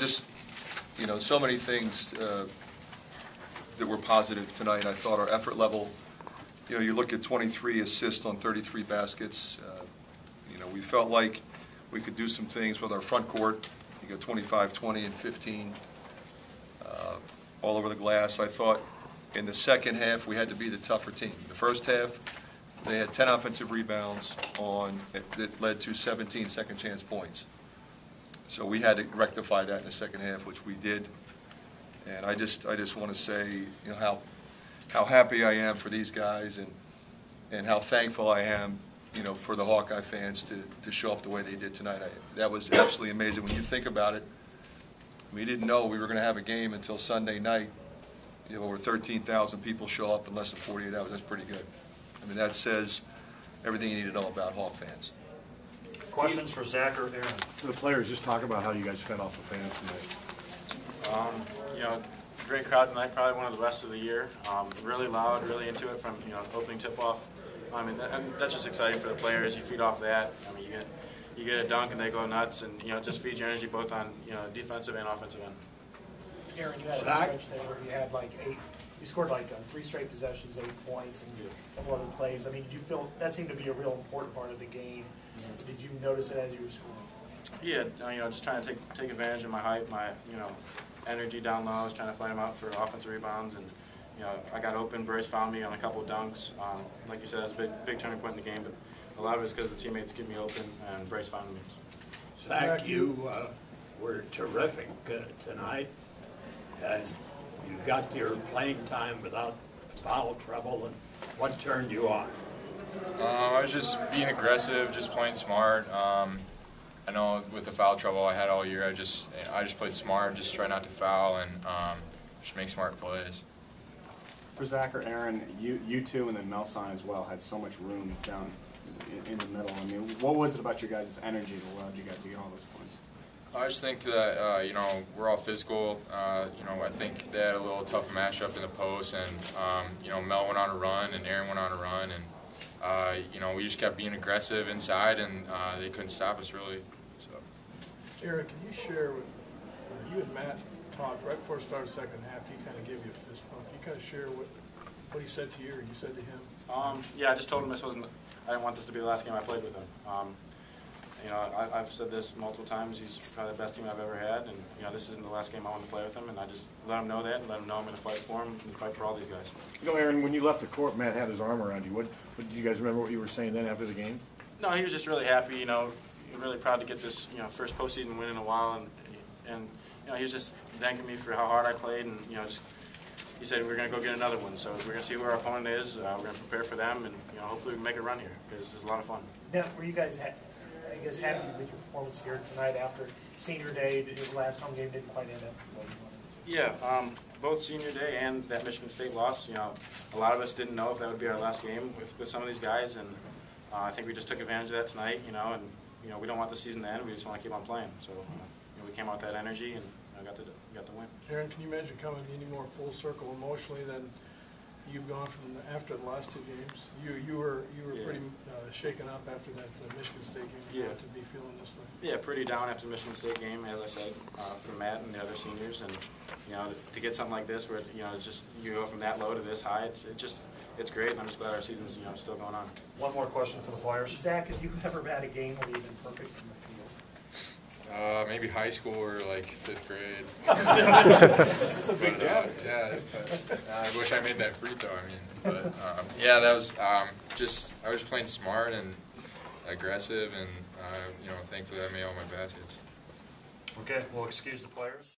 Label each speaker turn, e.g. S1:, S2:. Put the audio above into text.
S1: Just, so many things that were positive tonight. I thought our effort level, you look at 23 assists on 33 baskets. We felt like we could do some things with our front court. You got 25, 20, and 15 all over the glass. I thought in the second half we had to be the tougher team. The first half, they had 10 offensive rebounds that led to 17 second chance points. So we had to rectify that in the second half, which we did. And I just want to say, how happy I am for these guys and how thankful I am, for the Hawkeye fans to show up the way they did tonight. That was absolutely amazing. When you think about it, we didn't know we were going to have a game until Sunday night. Over 13,000 people show up in less than 48 hours. That's pretty good. I mean, that says everything you need to know about Hawk fans.
S2: Questions for Zach or Aaron?
S3: To the players, just talk about how you guys fed off the fans tonight.
S4: Great crowd tonight, probably one of the best of the year. Really loud, really into it from opening tip-off. I mean, that's just exciting for the players. You feed off that. I mean, you get a dunk and they go nuts, and it just feeds your energy both on defensive and offensive end.
S5: Aaron, you had a stretch there where you had you scored 3 straight possessions, 8 points, and a couple other plays. I mean, did you feel that seemed to be a real important part of the game? Did you notice it as you were scoring?
S4: Yeah, just trying to take advantage of my height, my energy down low. I was trying to fight him out for offensive rebounds, and I got open. Bryce found me on a couple of dunks. Like you said, it's a big turning point in the game, but a lot of it is because the teammates get me open, and Bryce found me.
S6: Zach, you were terrific tonight. You got your playing time without foul trouble, and what turned you on?
S7: I was just being aggressive, just playing smart. I know with the foul trouble I had all year, I just played smart, just try not to foul and just make smart plays.
S3: For Zach or Aaron, you two and then Melson as well had so much room down in the middle. I mean, what was it about your guys' energy that allowed you guys to get all those points?
S7: I just think that we're all physical. I think they had a little tough matchup in the post, and Mel went on a run and Aaron went on a run, and we just kept being aggressive inside, and they couldn't stop us really. So.
S8: Aaron, can you share with you and Matt talked right before it started the second half? He kind of gave you a fist pump. Can you kind of share what he said to you or you said to him?
S4: Yeah, I just told him I didn't want this to be the last game I played with him. I've said this multiple times. He's probably the best team I've ever had, and this isn't the last game I want to play with him. And I just let him know that, and let him know I'm going to fight for him and fight for all these guys.
S3: Aaron, when you left the court, Matt had his arm around you. What did you guys remember what you were saying then after the game?
S4: No, he was just really happy. Really proud to get this first postseason win in a while, and he was just thanking me for how hard I played, and he said we're going to go get another one. So we're going to see who our opponent is. We're going to prepare for them, and hopefully we can make a run here because it's a lot of fun.
S5: Now, were you guys happy with your performance here tonight after senior day? The last home game didn't quite end up what you wanted.
S4: Yeah, both senior day and that Michigan State loss. A lot of us didn't know if that would be our last game with some of these guys, and I think we just took advantage of that tonight. And we don't want the season to end. We just want to keep on playing. So we came out with that energy and got the win.
S8: Aaron, can you imagine coming any more full circle emotionally than you've gone from after the last 2 games? You were pretty shaken up after that Michigan State game. To be feeling this way.
S4: Yeah, pretty down after the Michigan State game, as I said, for Matt and the other seniors, and to get something like this, where it's just you go from that low to this high, it's great, and I'm just glad our season's still going on.
S2: One more question for the players.
S5: Zach, have you ever had a game where you've been perfect from the field?
S7: Maybe high school or 5th grade.
S8: That's a big gap.
S7: Yeah, I wish I made that free throw. But yeah, that was I was playing smart and aggressive, and thankfully I made all my baskets.
S2: Okay, we'll excuse the players.